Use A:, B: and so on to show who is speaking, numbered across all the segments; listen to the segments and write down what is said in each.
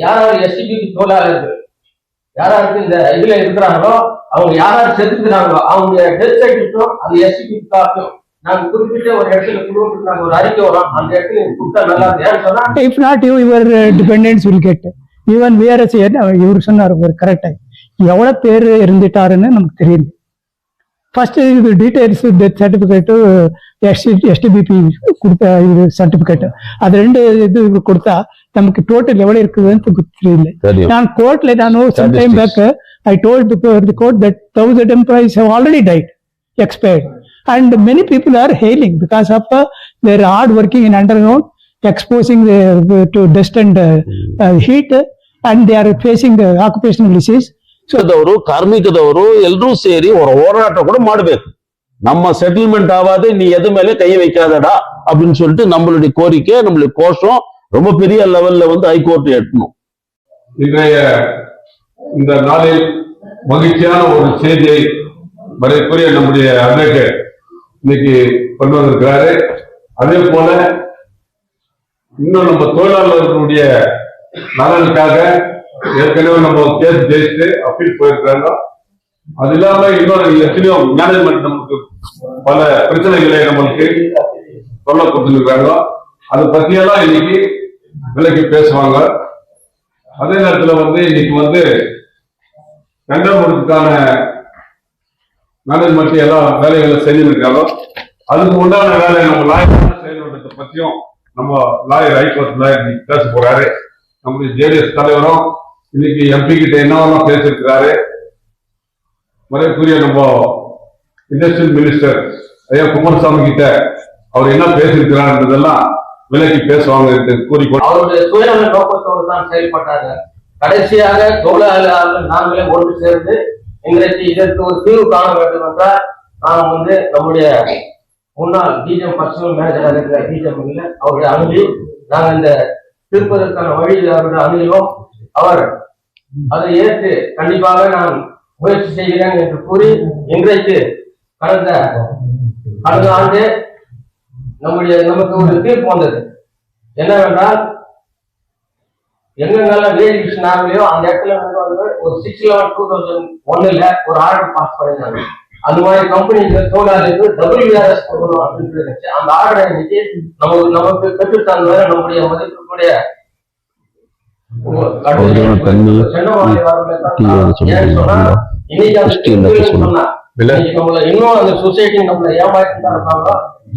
A: யாராவது எஸ்டிபிபி தொழிலாளர்கள் யாராருக்கு இந்த இதுல இருக்கிறாங்களோ அவங்க யாராவது செத்துக்கிறாங்களோ அவங்க டெத் சர்டிபிகேட்டும் அந்த எஸ்டிபிபி காப்பியும் நாங்க குறிப்பிட்ட ஒரு இடத்துல கொடுத்துட்டு நாங்க ஒரு அறிக்கை வரோம் அந்த இடத்துல கொடுத்தா நல்லா இருக்கு சொன்னா
B: if not you your dependence will get even VRS இவர் சொன்னார் ஒரு கரெக்டா எவ்வளவு பேர் இருந்துட்டாருன்னு நமக்கு தெரியும். ஃபர்ஸ்ட் இது டீடைல்ஸ் டெத் சர்டிபிகேட்டு எஸ்டிபிபி கொடுத்த இது சர்டிபிகேட் அது ரெண்டு இது கொடுத்தா நமக்கு டோட்டல் எவ்வளவு இருக்குதுன்னு தெரியல. நான் கோர்ட்ல sometime back I told the court that 1000 employees have already died expired and many people are hailing because of their hard working in underground exposing to dust and heat and they are facing occupational disease.
C: ದವರು ಕಾರ್ಮಿಕದವರು ಎಲ್ಲರೂ ಸೇರಿ ಅವರ ಹೋರಾಟ ಕೂಡ ಮಾಡಬೇಕು. நம்ம settlement ஆகாது நீ எது மேலே கை வைக்காதடா அப்படின்னு சொல்லிட்டு நம்மளுடைய கோரிக்கை நம்மளுடைய கோஷம் ரொம்ப பெரிய லெவல்ல வந்து ஹைகோர்ட் எட்டணும்.
D: இன்றைய இந்த நாளில் மகிழ்ச்சியான ஒரு செய்தியை மரியாதைக்குரிய நம்முடைய அட்வொகேட் இன்னைக்கு கொண்டு வந்திருக்கிறாரு. அதே போல இன்னும் நம்ம தொழிலாளர்களுடைய நலனுக்காக ஏற்கனவே நம்ம கேஸ் ஜெயிச்சு அப்பீல் போயிருக்கிறாங்க. அது இல்லாம இன்னொரு எத்தனையோ மேனேஜ்மெண்ட் நமக்கு பல பிரச்சனைகளை நம்மளுக்கு சொல்ல கொடுத்துருக்காங்க. அதை பத்தியெல்லாம் இன்னைக்கு விலைக்கு பேசுவாங்க. அதே நேரத்துல வந்து இன்னைக்கு வந்து கண்டமுடிக்கான மேனேஜ்மெண்ட் எல்லாம் வேலைகளை செஞ்சுருக்காங்க. அதுக்கு உண்டான வேலை நம்ம லாயர் செயல்படுறத பத்தியும் நம்ம லாயர் ஹைகோர்ட் லாயர் பேச போறாரு. நம்முடைய ஜேடிஎஸ் தலைவரும் இன்னைக்கு எம்பி கிட்ட என்னவெல்லாம் பேசியிருக்கிறாரு. மரியாதைக்குரிய நம்ம இண்டஸ்ட்ரியல் மினிஸ்டர் ஐயா குமாரசாமி கிட்ட அவர் என்ன பேசியிருக்கிறார்ன்றதெல்லாம் விலைக்கு பேசுவாங்க கூறிக்கொண்டு
A: அவருடைய சுயநல நோக்கத்தோடு தான் செயல்பட்டாங்க. கடைசியாக தொழிலாளர்கள் நாங்களே ஒன்று சேர்ந்து இன்றைக்கு இதற்கு ஒரு தீர்வு காண வேண்டும் என்றால் நாம் வந்து நம்முடைய முன்னாள் டிஜிஎம் பர்சனல் மேனேஜராக இருக்கிற டிஜிஎம் அவருடைய அணுகி நாங்கள் இந்த தீர்ப்பதற்கான வழி அவருடைய அணுகிலும் அவர் அதை ஏற்று கண்டிப்பாக நான் முயற்சி செய்கிறேன் என்று கூறி இன்றைக்கு கடந்த ஆண்டு நமக்கு ஒரு தீர்ப்பு வந்தது. என்னவென்றால் எங்கெங்கெல்லாம் வேரியேஷன் ஆகலையோ அந்த இடத்துல வந்து ஒரு 6/11/2001 ஒரு ஆர்டர் பாஸ் பண்ணிருந்தாங்க. அந்த மாதிரி கம்பெனி தொழிலாளர்களுக்கு WRS கொடுக்கணும் அப்படின்னு இருந்துச்சு. அந்த ஆர்டரை இன்னைக்கு நமக்கு பெற்றுத்தான் வேற நம்முடைய மதிப்புடைய இன்னும் அந்த சொசைட்டி நம்மள ஏமாற்றி தான் இருக்காங்க.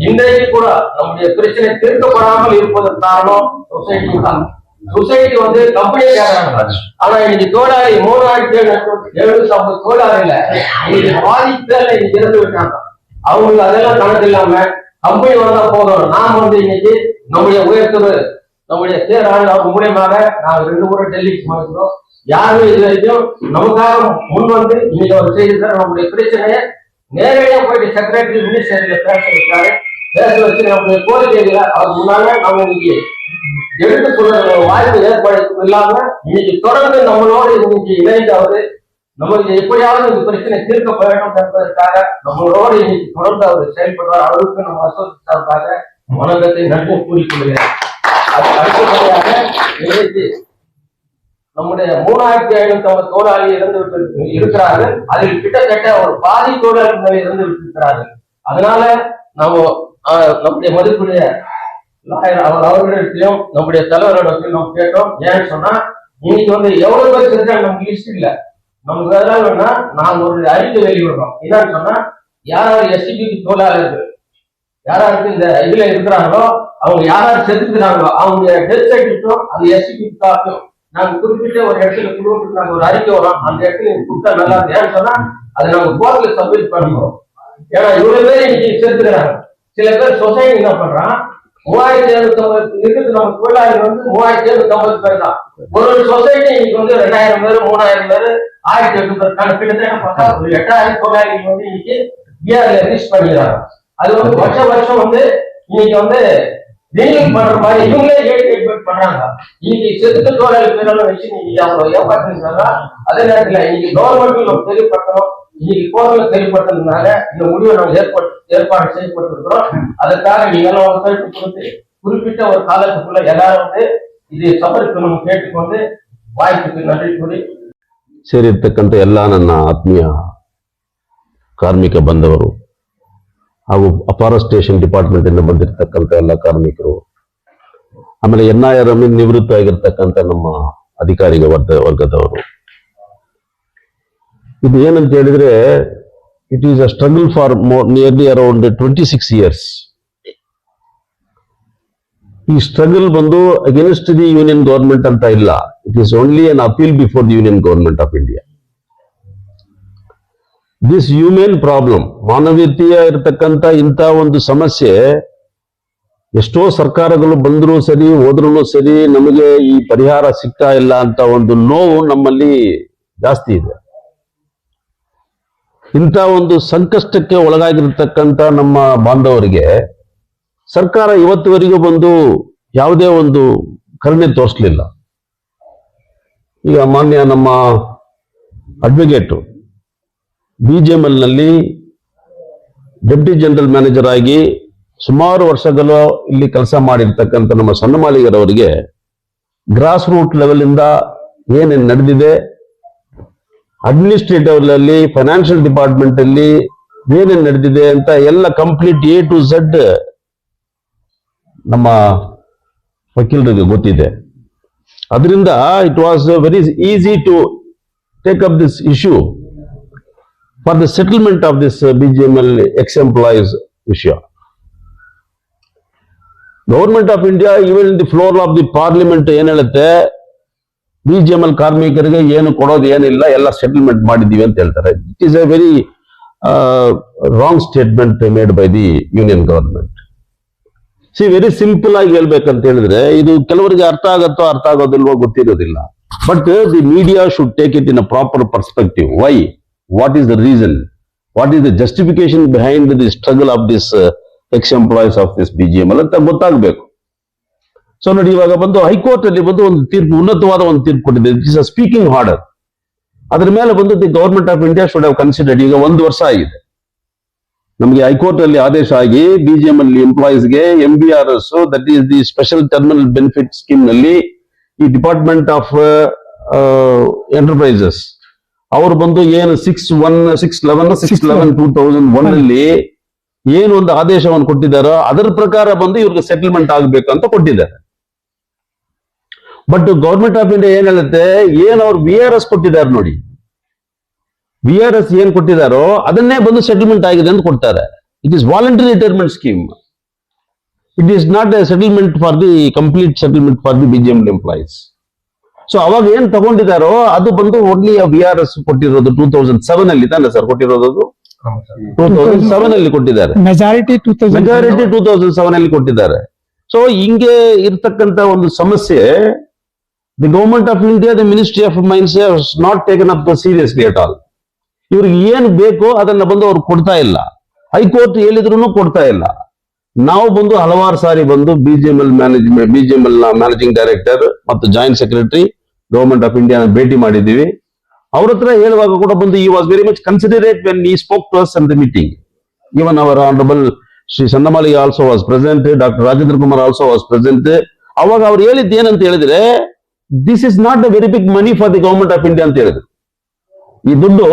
A: இன்றைக்கு கூட நம்முடைய பிரச்சனை தீர்க்கப்படாமல் இருப்பதற்கு காரணம் சொசைட்டி தான். சொசைட்டி வந்து கம்பெனி கேட்கறாங்க. ஆனா இன்னைக்கு தொழிலாளி 3750 தொழிலாளில இன்னைக்கு பாதிப்பேர்ல இன்னைக்கு இறந்து விட்டாங்க. அவங்களுக்கு அதெல்லாம் கணக்கு இல்லாம கம்பெனி வந்தா போதும். நாம் வந்து இன்னைக்கு நம்முடைய உயர்த்துறை நம்முடைய தேர்தல் அவர் மூலியமாக நாங்கள் 2 முறை டெல்லிக்கு போயிருக்கிறோம். யாருமே இது வரைக்கும் நமக்காக முன் வந்து இன்னைக்கு அவர் செய்திருக்காரு. நம்முடைய பிரச்சனையை நேரடியா போயிட்டு செக்ரட்டரி மினிஸ்டர்ல பேச வச்சாரு. பேச வச்சு நம்முடைய கோரிக்கைகளை அவர் முன்னால நம்ம இன்னைக்கு எடுத்து சொல்ற வாய்ப்பு ஏற்பாடு இல்லாம இன்னைக்கு தொடர்ந்து நம்மளோடு இன்னைக்கு இணைந்தாவது நமக்கு எப்படியாவது இந்த பிரச்சனை தீர்க்க வேண்டும் என்பதற்காக நம்மளோடு இன்னைக்கு தொடர்ந்து அவர் செயல்படுவார். அவருக்கு நம்ம அசோசியேஷனுக்காக வணக்கத்தை நன்றி கூறிக்கொள்கிறேன். அது அடுத்தபடியாக இன்னைக்கு நம்முடைய 3550 தொழிலாளி இறந்து விட்டு இருக்கிறார்கள். அதில் கிட்டத்தட்ட ஒரு பாதி தொழிலாளர்கள் இறந்து விட்டிருக்கிறார்கள். அதனால நம்முடைய மதிப்புடைய அவர்களிடத்தையும் நம்முடைய தலைவரிடத்தையும் நம்ம கேட்டோம். ஏன்னு சொன்னா இன்னைக்கு வந்து எவ்வளவு பேர் செஞ்சாங்க நமக்கு லிஸ்ட் இல்ல. நமக்கு அதெல்லாம் வேணா நாங்க ஒரு அறிக்கை வெளியிடுறோம். என்னன்னு சொன்னா யாராவது எஸ்டிபிபி தொழிலாளர்கள் யாராருக்கு இந்த இதுல இருக்கிறாங்களோ அவங்க யாராவது செத்துக்கிறாங்களோ அவங்க டெத் சர்டிபிகேட்டும் அந்த எஸ்டிபிபி காப்பியும் நாங்க குறிப்பிட்ட ஒரு இடத்துல கொடுத்துட்டு நாங்க ஒரு அறிக்கை வரோம். அந்த இடத்துல கொடுத்தா நல்லா இருக்கு. ஏன்னு சொன்னா அதை நாங்க கோர்ட்ல சப்மிட் பண்ணுவோம். ஏன்னா இவ்வளவு பேர் இன்னைக்கு செத்துக்கிறாங்க. சில பேர் சொசைட்டி என்ன பண்றான் 3750 இருக்குது. நம்ம தொழிலாளர்கள் வந்து 3750 பேர் தான். ஒரு சொசைட்டி இன்னைக்கு வந்து 2000 பேர் 3000 பேர் 1800 பேர் கிட்டத்தட்ட பார்த்தா ஒரு 8000 தொழிலாளிகள் வந்து இன்னைக்கு பிஆர்ல ரிஜிஸ்டர் பண்ணிடுறாங்க. அது வந்து வருஷம் வந்து இன்னைக்கு வந்து ரினியூல் பண்ற மாதிரி இவங்களே ரேட் பண்றாங்க. இன்னைக்கு செத்து தொழிலாளி பேரெல்லாம் வச்சு இன்னைக்கு அவங்க ஏற்பாடு. அதே நேரத்துல இன்னைக்கு கவர்மெண்ட் நம்ம தெளிவுபடுத்தணும். இன்னைக்கு கோர்ட்ல தெளிவுபடுத்துறதுனால இந்த முடிவை நம்ம ஏற்பாடு செய்யப்பட்டிருக்கிறோம். அதற்காக நீங்க எல்லாம் ஒத்துழைப்பு கொடுத்து குறிப்பிட்ட ஒரு காலத்துக்குள்ள எல்லாரும் வந்து இது சபருக்கு நம்ம கேட்டுக்கொண்டு ವಾಯ್ತಿಗೆ ನன்றಿ ಕೂಡಿ
C: ಸೇರಿರ್ತಕ್ಕಂಥ ಎಲ್ಲ ನನ್ನ ಆತ್ಮೀಯ ಕಾರ್ಮಿಕ ಬಂಧವರು ಹಾಗೂ ಅಪಾರ ಸ್ಟೇಷನ್ ಡಿಪಾರ್ಟ್ಮೆಂಟ್ ಇಂದ ಬಂದಿರತಕ್ಕಂಥ ಎಲ್ಲ ಕಾರ್ಮಿಕರು, ಆಮೇಲೆ NIRM ನಿವೃತ್ತ ಆಗಿರ್ತಕ್ಕಂಥ ನಮ್ಮ ಅಧಿಕಾರಿಗ ವರ್ಗದವರು, ಇದು ಏನಂತ ಹೇಳಿದ್ರೆ it is a struggle for nearly around 26 years. ಈ ಸ್ಟ್ರಗಲ್ ಬಂದು ಅಗೇನ್ಸ್ಟ್ ದಿ ಯೂನಿಯನ್ ಗವರ್ಮೆಂಟ್ ಅಂತ ಇಲ್ಲ, it is only an appeal before the union government of India. This human problem, ಮಾನವೀಯತೆಯ ಇರತಕ್ಕಂತ ಇಂಥ ಒಂದು ಸಮಸ್ಯೆ ಎಷ್ಟೋ ಸರ್ಕಾರಗಳು ಬಂದರೂ ಸರಿ ಹೋದ್ರೂ ಸರಿ ನಮಗೆ ಈ ಪರಿಹಾರ ಸಿಗ್ತಾ ಇಲ್ಲ ಅಂತ ಒಂದು ನೋವು ನಮ್ಮಲ್ಲಿ ಜಾಸ್ತಿ ಇದೆ. ಇಂಥ ಒಂದು ಸಂಕಷ್ಟಕ್ಕೆ ಒಳಗಾಗಿರ್ತಕ್ಕಂಥ ನಮ್ಮ ಬಾಂಧವರಿಗೆ ಸರ್ಕಾರ ಇವತ್ತುವರೆಗೂ ಬಂದು ಯಾವುದೇ ಒಂದು ಕರುಣೆ ತೋರಿಸಲಿಲ್ಲ. ಈಗ ಮಾನ್ಯ ನಮ್ಮ ಅಡ್ವೊಕೇಟ್ BGML ನಲ್ಲಿ ಡೆಪ್ಟಿ ಜನರಲ್ ಮ್ಯಾನೇಜರ್ ಆಗಿ ಸುಮಾರು ವರ್ಷಗಳು ಇಲ್ಲಿ ಕೆಲಸ ಮಾಡಿರ್ತಕ್ಕಂಥ ನಮ್ಮ ಸಣ್ಣಮಾಲಿಗರವರಿಗೆ ಗ್ರಾಸ್ ರೂಟ್ ಲೆವೆಲ್ ಇಂದ ಏನೇನು ನಡೆದಿದೆ, ಅಡ್ಮಿನಿಸ್ಟ್ರೇಟಿವ್ ಅಲ್ಲಿ, ಫೈನಾನ್ಷಿಯಲ್ ಡಿಪಾರ್ಟ್ಮೆಂಟ್ ಅಲ್ಲಿ ಏನೇನು ನಡೆದಿದೆ ಅಂತ ಎಲ್ಲ ಕಂಪ್ಲೀಟ್ A to Z ನಮ್ಮ ವಕೀಲರಿಗೆ ಗೊತ್ತಿದೆ. ಅದರಿಂದ it was very easy to take up this issue for the settlement of this BGML ex-employees ವಿಷಯ. Government of India even in the floor of the parliament ಏನ್ ಹೇಳುತ್ತೆ, BGML ಕಾರ್ಮಿಕರಿಗೆ ಏನು ಕೊಡೋದು ಏನಿಲ್ಲ, ಎಲ್ಲ ಸೆಟಲ್ಮೆಂಟ್ ಮಾಡಿದೀವಿ ಅಂತ ಹೇಳ್ತಾರೆ. It is A very wrong statement made by the union government. Very simple ಆಗಿ ಹೇಳ್ಬೇಕಂತ ಹೇಳಿದ್ರೆ, ಇದು ಕೆಲವರಿಗೆ ಅರ್ಥ ಆಗತ್ತೋ ಅರ್ಥ ಆಗೋದಿಲ್ವೋ ಗೊತ್ತಿರೋದಿಲ್ಲ. But the media should take it in a proper perspective. Why, what is the reason, what is the justification behind the struggle of this ex-employees of this BGML ಅಂತ ಗೊತ್ತಾಗಬೇಕು. ಸೊ ನೋಡಿ, ಇವಾಗ ಬಂದು ಹೈಕೋರ್ಟ್ ಅಲ್ಲಿ ಬಂದು ಒಂದು ತೀರ್ಪು, ಉನ್ನತವಾದ ಒಂದು ತೀರ್ಪು ಕೊಟ್ಟಿದೆ. It is a speaking order. ಅದ್ರ ಮೇಲೆ ಬಂದು the government of India should have considered. ಈಗ 1 ವರ್ಷ ಆಗಿದೆ ನಮಗೆ ಹೈಕೋರ್ಟ್ ಅಲ್ಲಿ ಆದೇಶ ಆಗಿ BGML ಎಂಪ್ಲಾಯೀಸ್ಗೆ MBRS, that is the special terminal benefit scheme ನಲ್ಲಿ ಈ ಡಿಪಾರ್ಟ್ಮೆಂಟ್ ಆಫ್ ಎಂಟರ್ಪ್ರೈಸಸ್ ಅವರು ಬಂದು ಏನು 6/11/2001 ಅಲ್ಲಿ ಏನು ಒಂದು ಆದೇಶವನ್ನು ಕೊಟ್ಟಿದ್ದಾರೋ ಅದರ ಪ್ರಕಾರ ಬಂದು ಇವ್ರಿಗೆ ಸೆಟಲ್ಮೆಂಟ್ ಆಗಬೇಕು ಅಂತ ಕೊಟ್ಟಿದ್ದಾರೆ. ಬಟ್ ಗವರ್ಮೆಂಟ್ ಆಫ್ ಇಂಡಿಯಾ ಏನ್ ಹೇಳುತ್ತೆ, ಏನ್ ಅವ್ರು VRS ಕೊಟ್ಟಿದ್ದಾರೆ ನೋಡಿ, VRS ಏನ್ ಕೊಟ್ಟಿದ್ದಾರೋ ಅದನ್ನೇ ಬಂದು ಸೆಟಲ್ಮೆಂಟ್ ಆಗಿದೆ ಅಂತ ಕೊಡ್ತಾರೆ. It is voluntary retirement scheme. It is not A settlement for the complete settlement for the BGML employees. So ಅವಾಗ ಏನ್ ತಗೊಂಡಿದ್ದಾರೋ ಅದು ಬಂದು ಓನ್ಲಿ VRS ಕೊಟ್ಟಿರೋದು 2007 ಅಲ್ಲಿ ತಾನೆ ಸರ್ ಕೊಟ್ಟಿರೋದು? 2007 ಅಲ್ಲಿ ಕೊಟ್ಟಿದ್ದಾರೆ.
B: ಮೆಜಾರಿಟಿ
C: 2007 ಅಲ್ಲಿ ಕೊಟ್ಟಿದ್ದಾರೆ. ಸೊ ಹಿಂಗೆ ಇರ್ತಕ್ಕಂತ ಒಂದು ಸಮಸ್ಯೆ the government of India, the ministry of mains has not taken up seriously at all. ಇವ್ರಿಗೆ ಏನ್ ಬೇಕೋ ಅದನ್ನ ಬಂದು ಅವ್ರು ಕೊಡ್ತಾ ಇಲ್ಲ. ಹೈಕೋರ್ಟ್ ಹೇಳಿದ್ರು ಕೊಡ್ತಾ ಇಲ್ಲ. ನಾವು ಬಂದು ಹಲವಾರು ಸಾರಿ ಬಂದು BGML ನ ಮ್ಯಾನೇಜಿಂಗ್ ಡೈರೆಕ್ಟರ್ ಮತ್ತು joint secretary government of India ಭೇಟಿ ಮಾಡಿದ್ದೀವಿ. ಅವ್ರ ಹತ್ರ ಹೇಳುವಾಗ ಕೂಡ ಬಂದು he was very much considerate when he spoke to us in the meeting. Even our honourable Shri ಸಣ್ಣಮಾಲಿಗ also was present, doctor Rajendra Kumar also was present. ಅವಾಗ ಅವ್ರು ಹೇಳಿದ್ದು ಏನಂತ ಹೇಳಿದ್ರೆ, this is not a very big money for the government of India ಅಂತ ಹೇಳಿದ್ರು. ಈ ದುಡ್ಡು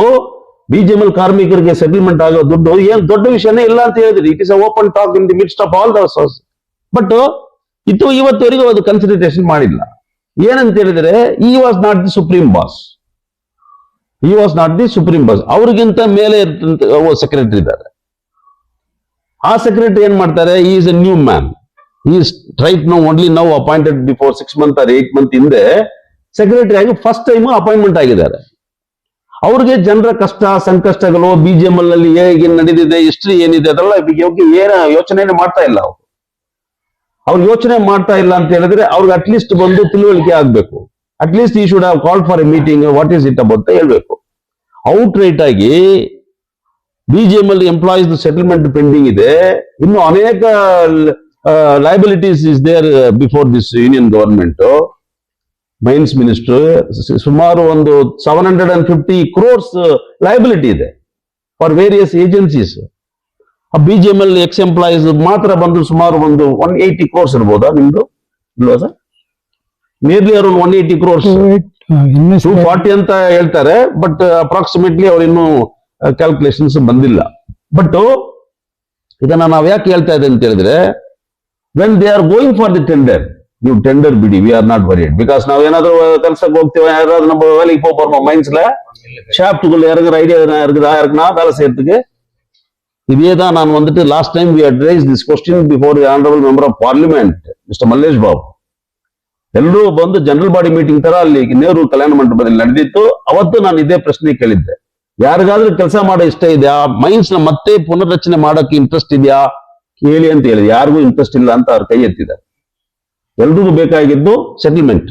C: BGML ಕಾರ್ಮಿಕರಿಗೆ ಸೆಟಲ್ಮೆಂಟ್ ಆಗೋ ದುಡ್ಡು ಏನ್ ದೊಡ್ಡ ವಿಷಯನೇ ಇಲ್ಲ ಅಂತ ಹೇಳಿದ್ರಿ. It is a open talk in the midst of all the source. But ಇದು ಇವತ್ತವರೆಗೂ ಅದು ಕನ್ಸಿಡರೇಷನ್ ಮಾಡಿಲ್ಲ. ಏನಂತ ಹೇಳಿದ್ರೆ, he was not the supreme boss, he was not the supreme boss. ಅವ್ರಿಗಿಂತ ಮೇಲೆ ಸೆಕ್ರೆಟರಿ ಇದ್ದಾರೆ. ಆ ಸೆಕ್ರೆಟರಿ ಏನ್ ಮಾಡ್ತಾರೆ, he is a new man. He is right now only now appointed before 6 months or 8 months ಹಿಂದೆ ಸೆಕ್ರೆಟರಿ ಆಗಿ first time appointment ಆಗಿದ್ದಾರೆ. ಅವ್ರಿಗೆ ಜನರ ಕಷ್ಟ ಸಂಕಷ್ಟಗಳು, BGML ನಲ್ಲಿ ಹೇಗೆ ನಡೆದಿದೆ, ಹಿಸ್ಟ್ರಿ ಏನಿದೆ ಅದೆಲ್ಲ ಏನ ಯೋಚನೆ ಮಾಡ್ತಾ ಇಲ್ಲ. ಅವ್ರು ಯೋಚನೆ ಮಾಡ್ತಾ ಇಲ್ಲ ಅಂತ ಹೇಳಿದ್ರೆ ಅವ್ರಿಗೆ ಅಟ್ಲೀಸ್ಟ್ ಬಂದು ತಿಳುವಳಿಕೆ ಆಗ್ಬೇಕು. ಅಟ್ಲೀಸ್ಟ್ ಈ should have call for a meeting, what is it about ಹೇಳ್ಬೇಕು. ಔಟ್ ರೈಟ್ ಆಗಿ BGML ಎಂಪ್ಲಾಯೀಸ್ ಸೆಟಲ್ಮೆಂಟ್ ಪೆಂಡಿಂಗ್ ಇದೆ. ಇನ್ನು ಅನೇಕ liabilities is there before this union government. Mines minister ಸುಮಾರು ಒಂದು 750 crores ಲಯಬಿಲಿಟಿ ಇದೆ for various agencies. BGML ex-employees ಮಾತ್ರ ಬಂದು ಸುಮಾರು ಒಂದು 180 crores ಇರ್ಬೋದಾ ನಿಮ್ದು? ಇಲ್ವಾ ಸರ್? Nearly around 180 crores.
B: ಇನ್ನು
C: 240 ಅಂತ ಹೇಳ್ತಾರೆ, ಬಟ್ ಅಪ್ರಾಕ್ಸಿಮೇಟ್ಲಿ ಅವ್ರು ಇನ್ನೂ ಕ್ಯಾಲ್ಕುಲೇಷನ್ಸ್ ಬಂದಿಲ್ಲ. ಬಟ್ ಇದನ್ನ ನಾವು ಯಾಕೆ ಹೇಳ್ತಾ ಇದ್ದೇವೆ ಅಂತ ಹೇಳಿದ್ರೆ, when they are going for the tender, ನೀವು ಟೆಂಡರ್ ಬಿಡಿ, we are not worried. Because ನಾವು ಏನಾದ್ರು ಕೆಲಸಕ್ಕೆ ಹೋಗ್ತೀವಿ, யாராவது நம்ம வேலைக்கு போறோம், மைண்ட்ஸ்ல ஷாப்டுக்குள்ள இறங்குற ஐடியா இருக்குதா, இருக்குன்னா வேலை செய்யறதுக்கு. இதே தான் நான் வந்துட்டு last time we had raised this question before the honourable member of parliament mister Mallesh Babu. ಎಲ್ಲರೂ ಬಂದು ಜನರಲ್ ಬಾಡಿ ಮೀಟಿಂಗ್ ತರ ಅಲ್ಲಿ ನೆಹರು ಕಲ್ಯಾಣ ಮಂಟಪದಲ್ಲಿ ನಡೆದಿತ್ತು. ಅವತ್ತು ನಾನು ಇದೇ ಪ್ರಶ್ನೆ ಕೇಳಿದ್ದೆ, ಯಾರಿಗಾದ್ರೂ ಕೆಲಸ ಮಾಡೋ ಇಷ್ಟ ಇದೆಯಾ, ಮೈನ್ಸ್ ನ ಮತ್ತೆ ಪುನರ್ರಚನೆ ಮಾಡೋಕೆ ಇಂಟ್ರೆಸ್ಟ್ ಇದೆಯಾ ಕೇಳಿ ಅಂತ ಹೇಳಿದೆ. ಯಾರಿಗೂ ಇಂಟ್ರೆಸ್ಟ್ ಇಲ್ಲ ಅಂತ ಅವ್ರು ಕೈ ಎತ್ತಿದ್ದಾರೆ. ಎಲ್ರಿಗೂ ಬೇಕಾಗಿದ್ದು ಸೆಟಲ್ಮೆಂಟ್.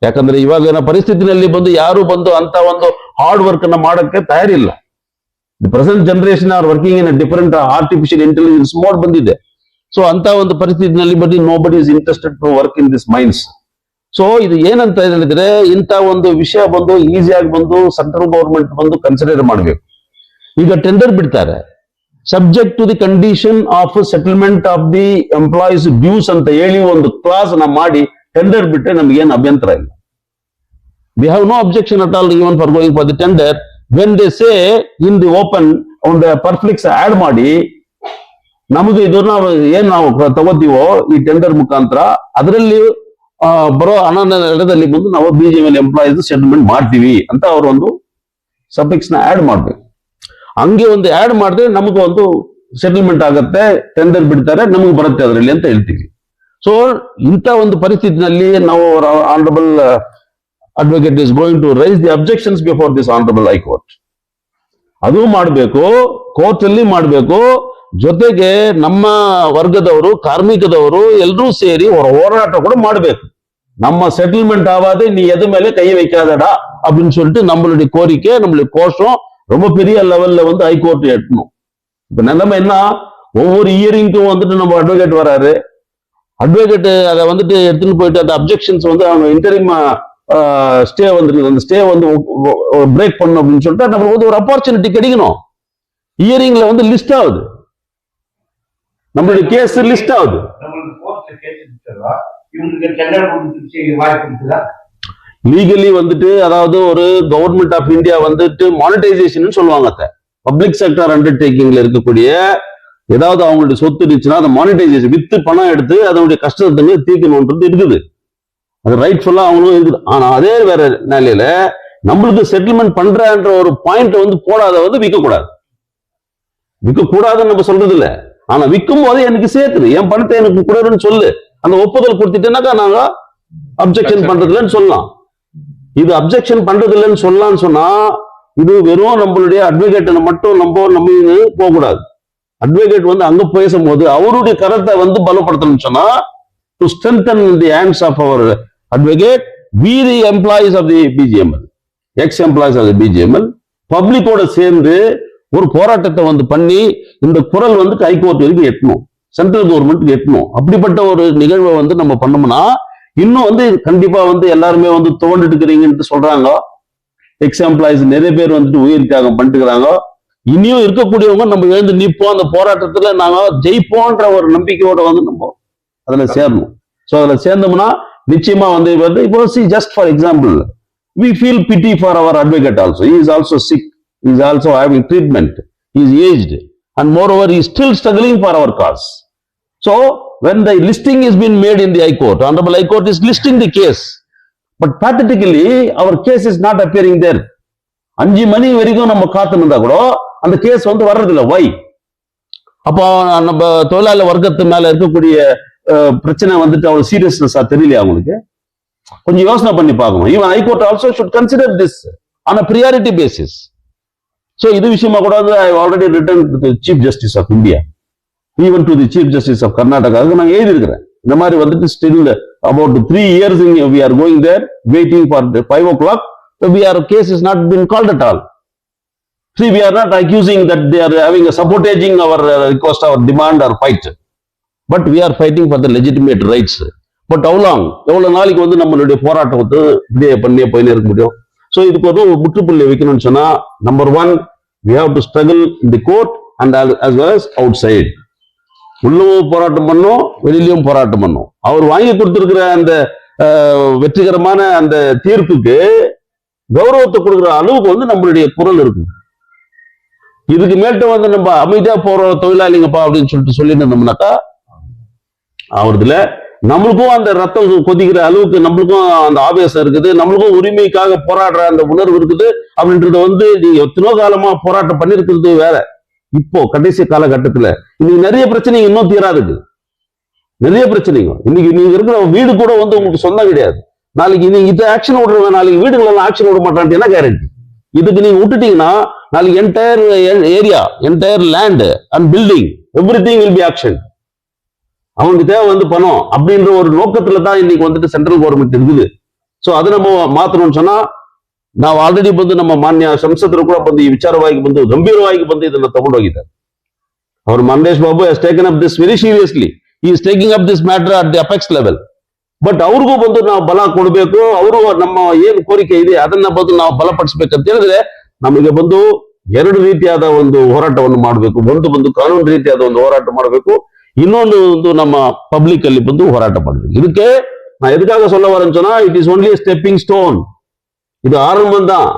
C: ಯಾಕಂದ್ರೆ ಇವಾಗಿನ ಪರಿಸ್ಥಿತಿನಲ್ಲಿ ಬಂದು ಯಾರು ಬಂದು ಅಂತ ಒಂದು ಹಾರ್ಡ್ ವರ್ಕ್ ಅನ್ನ ಮಾಡಕ್ಕೆ ತಯಾರಿಲ್ಲ. The present generation are working in different artificial intelligence mode ಬಂದಿದೆ. ಸೊ ಅಂತ ಒಂದು ಪರಿಸ್ಥಿತಿನಲ್ಲಿ ಬಂದು nobody is interested to work in this mines. So ಇದು ಏನಂತ ಹೇಳಿದ್ರೆ, ಇಂಥ ಒಂದು ವಿಷಯ ಬಂದು ಈಸಿಯಾಗಿ ಬಂದು ಸೆಂಟ್ರಲ್ ಗವರ್ಮೆಂಟ್ ಬಂದು ಕನ್ಸಿಡರ್ ಮಾಡಬೇಕು. ಈಗ ಟೆಂಡರ್ ಬಿಡ್ತಾರೆ, subject to the condition of settlement of the employees dues ಅಂತ ಹೇಳಿ ಒಂದು ಕ್ಲಾಸ್ ನ ಮಾಡಿ ಟೆಂಡರ್ ಬಿಟ್ಟರೆ ನಮ್ಗೆ ಏನು ಅಭ್ಯಂತರ ಇಲ್ಲ. We have no objection at all even for going for the tender. When they say in the open ಒಂದು ಪರ್ಫ್ಲಿಕ್ಸ್ ಆಡ್ ಮಾಡಿ, ನಮಗೆ ಇದನ್ನ ಏನ್ ನಾವು ತಗೋತೀವೋ ಈ ಟೆಂಡರ್ ಮುಖಾಂತರ, ಅದರಲ್ಲಿ ಬರೋ ಹಣದಲ್ಲಿ ಬಂದು ನಾವು BGML ಎಂಪ್ಲಾಯೀಸ್ ಸೆಟಲ್ಮೆಂಟ್ ಮಾಡ್ತೀವಿ ಅಂತ ಅವರು ಒಂದು ಸಫಿಕ್ಸ್ ನ ಆಡ್ ಮಾಡ್ಬೇಕು. ಹಂಗೆ ಒಂದು ಆಡ್ ಮಾಡಿದ್ರೆ ನಮಗೆ ಒಂದು ಸೆಟಲ್ಮೆಂಟ್ ಆಗತ್ತೆ, ಟೆಂಡರ್ ಬಿಡ್ತಾರೆ, ನಮಗೆ ಬರುತ್ತೆ ಅದರಲ್ಲಿ ಅಂತ ಹೇಳ್ತೀವಿ. ಸೊ ಇಂಥ ಒಂದು ಪರಿಸ್ಥಿತಿನಲ್ಲಿ ನಾವು honourable advocate is going to raise the objections before this honourable high court. ಅದು ಮಾಡಬೇಕು, ಕೋರ್ಟ್ ಅಲ್ಲಿ ಮಾಡಬೇಕು. ಜೊತೆಗೆ ನಮ್ಮ ವರ್ಗದವರು, ಕಾರ್ಮಿಕದವರು ಎಲ್ಲರೂ ಸೇರಿ ಹೋರಾಟ ಕೂಡ ಮಾಡಬೇಕು. நம்ம செட்டில்மெண்ட் ஆகாது, நீ எது மேலே கை வைக்காதடா அப்படின்னு சொல்லிட்டு நம்மளுடைய கோரிக்கை, நம்மளுடைய கோஷம் ரொம்ப பெரிய லெவல்ல வந்து ஹைகோர்ட் எட்டணும். இப்ப நிலைமை என்ன, ஒவ்வொரு இயரிங்க்கும் வந்துட்டு நம்ம அட்வொகேட் வராரு, அட்வொகேட் அதை வந்துட்டு எடுத்துன்னு போயிட்டு அந்த அப்ஜெக்ஷன்ஸ் வந்து அவங்க இன்டரிம் ஸ்டே வந்துருக்கு, அந்த ஸ்டே வந்து பிரேக் பண்ணணும் அப்படின்னு சொல்லிட்டு நம்மளுக்கு வந்து ஒரு ஆப்பர்ச்சுனிட்டி கிடைக்கணும். இயரிங்ல வந்து லிஸ்ட் ஆகுது, நம்மளுடைய கேஸ் லிஸ்ட் ஆகுது. லீகலி வந்துட்டு, அதாவது ஒரு கவர்மெண்ட் ஆஃப் இந்தியா வந்துட்டு மானிட்டைசேஷன் சொல்லுவாங்க. பப்ளிக் செக்டர் அண்டர்டேக்கிங்ல இருக்கக்கூடிய ஏதாவது அவங்களுடைய சொத்து இருந்துச்சுன்னா அதை மானிட்டைசேஷன், வித்து பணம் எடுத்து அதனுடைய கஷ்டத்தை தீர்க்கணும்ன்றது இருக்குது. அது ரைட்ஃபுல்லா அவங்களும் இருக்குது. ஆனா அதே வேற நிலையில நம்மளுக்கு செட்டில்மெண்ட் பண்றன்ற ஒரு பாயிண்ட் வந்து போடாத வந்து விற்கக்கூடாது. விற்கக்கூடாதுன்னு நம்ம சொல்றது இல்லை. ஆனா விற்கும் போது எனக்கு சேர்த்துரு, என் பணத்தை எனக்கு கொடுன்னு சொல்லு, அந்த ஒப்புதல் கொடுத்துட்டேன்னாக்கா நாங்க அப்ஜெக்ஷன் பண்றது இல்லைன்னு சொல்லலாம். இது அப்ஜெக்ஷன் பண்றது இல்லைன்னு சொல்லலாம்னு சொன்னா, இது வெறும் நம்மளுடைய அட்வொகேட்டை மட்டும் நம்ம போகக்கூடாது. அட்வொகேட் வந்து அங்க பேசும்போது அவருடைய கருத்தை வந்து பலப்படுத்தணும்னு சொன்னா, to strengthen the hands of our advocate, we the employees of the BGML, ex employees of the BGML பப்ளிக்கோட சேர்ந்து ஒரு போராட்டத்தை வந்து பண்ணி இந்த குரல் வந்து ஹைகோர்ட் வரைக்கும் எட்டணும், சென்ட்ரல் கவர்மெண்ட்டுக்கு எட்டணும். அப்படிப்பட்ட ஒரு நிகழ்வை வந்து நம்ம பண்ணோம்னா இன்னும் வந்து கண்டிப்பா வந்து எல்லாருமே வந்து தோண்டிட்டு இருக்கிறீங்கன்னு சொல்றாங்க. எக்ஸ் எம்ப்ளாயிஸ் நிறைய பேர் வந்துட்டு உயிர் தியாகம் பண்ணிட்டுக்கிறாங்க. இனியும் இருக்கக்கூடியவங்க நம்ம எழுந்து நிற்போம், அந்த போராட்டத்துல நாங்க ஜெயிப்போன்ற ஒரு நம்பிக்கையோட வந்து நம்ம அதுல சேரணும். ஸோ அதுல சேர்ந்தோம்னா நிச்சயமா வந்து இப்போ just for example, we feel pity for our advocate also. He is also sick, he is also having treatment, he is aged, and moreover he is still struggling for our cause. So when the listing is being made in the High Court, Honorable High Court is listing the case, but pathetically our case is not appearing there. 5 மணி வரைக்கும் நம்ம காத்துனதா கூட அந்த case வந்து வர்றதில்லை. வை? அப்போ நம்ம தொழிலாளர் வர்க்கத்து மேல இருக்கக்கூடிய பிரச்சனை வந்துட்டு அவ்வளவு சீரியஸ்னஸா தெரியலையா அவங்களுக்கு? கொஞ்சம் யோசனை பண்ணி பார்க்கணும். Even high court also should consider this on a priority basis. So இது விஷயமா கூட I already written to the chief justice of India, even to the chief justice of கர்நாடகாவுக்கு நான் எழுதியிருக்கிறேன். இந்த மாதிரி வந்துட்டு still about 3 years we are going there waiting for the 5 o'clock. Our case is not been called at all. See, we are not accusing that they are having a sabotaging our request, our demand or fight, but we are fighting for the legitimate rights. But எவ்வளவு நாளைக்கு வந்து நம்மளுடைய போராட்டம் வந்து இப்படியே பண்ணியே போயினே இருக்க முடியும்? ஸோ இதுக்கு ஒரு முற்றுப்புள்ளி வைக்கணும்னு சொன்னா, number 1, we have to struggle in the court and as well as outside. உள்ளவும் போராட்டம் பண்ணோம், வெளியிலையும் போராட்டம் பண்ணோம். அவர் வாங்கி கொடுத்திருக்கிற அந்த வெற்றிகரமான அந்த தீர்ப்புக்கு கௌரவத்தை கொடுக்குற அளவுக்கு வந்து நம்மளுடைய குரல் இருக்கு. இதுக்கு மேல்ட்ட வந்து நம்ம அமைதியா போற தொழிலாளிங்கப்பா அப்படின்னு சொல்லிட்டு இருந்தோம்னாக்கா அவர்துல நம்மளுக்கும் அந்த ரத்தம் கொதிக்கிற அளவுக்கு நம்மளுக்கும் அந்த ஆவேசம் இருக்குது, நம்மளுக்கும் உரிமைக்காக போராடுற அந்த உணர்வு இருக்குது அப்படின்றத வந்து நீங்க எத்தனோ காலமா போராட்டம் பண்ணிருக்கிறது வேற. இப்போ கடைசி காலகட்டத்துல இன்னைக்கு நிறைய பிரச்சனைங்க இன்னும் தீராதுக்கு, நிறைய பிரச்சனைங்க. இன்னைக்கு நீங்க இருக்கிற வீடு கூட வந்து உங்களுக்கு சொந்தம் கிடையாது. நாளைக்கு நீங்க இதை ஆக்ஷன் விடுறவங்க நாளைக்கு வீடுகள் எல்லாம் ஆக்ஷன் விட மாட்டான்ட்டு என்ன கேரண்டி? இதுக்கு நீங்க விட்டுட்டீங்கன்னா நாளைக்கு entire area, entire land and building everything will be action. அவனுக்கு தேவை வந்து பணம் அப்படின்ற ஒரு நோக்கத்துல தான் இன்னைக்கு வந்துட்டு சென்ட்ரல் கவர்மெண்ட் இருக்குது. ஸோ அதை நம்ம மாத்தணும்னு சொன்னா ನಾವು ಆಲ್ರೆಡಿ ಬಂದು ನಮ್ಮ ಮಾನ್ಯ ಸಂಸದರು ಕೂಡ ಬಂದು ಈ ವಿಚಾರವಾಗಿ ಬಂದು ಗಂಭೀರವಾಗಿ ಬಂದು ಇದನ್ನ ತಗೊಂಡೋಗಿದ್ದಾರೆ. ಅವರು Mandesh Babu has taken up this very seriously. He is taking up this matter at the apex level. But ಅವ್ರಿಗೂ ಬಂದು ನಾವು ಬಲ ಕೊಡಬೇಕು, ಅವರು ನಮ್ಮ ಏನು ಕೋರಿಕೆ ಇದೆ ಅದನ್ನ ಬಂದು ನಾವು ಬಲಪಡಿಸಬೇಕಂತ ಹೇಳಿದ್ರೆ ನಮಗೆ ಬಂದು ಎರಡು ರೀತಿಯಾದ ಒಂದು ಹೋರಾಟವನ್ನು ಮಾಡಬೇಕು. ಒಂದು ಬಂದು ಕಾನೂನು ರೀತಿಯಾದ ಒಂದು ಹೋರಾಟ ಮಾಡಬೇಕು, ಇನ್ನೊಂದು ಒಂದು ನಮ್ಮ ಪಬ್ಲಿಕ್ ಅಲ್ಲಿ ಬಂದು ಹೋರಾಟ ಮಾಡಬೇಕು. ಇದಕ್ಕೆ ನಾ ಎದಕ್ಕಾಗ சொல்ல வரேன்னு சொன்னா it is only stepping stone. இது ஆரம்பம் தான்.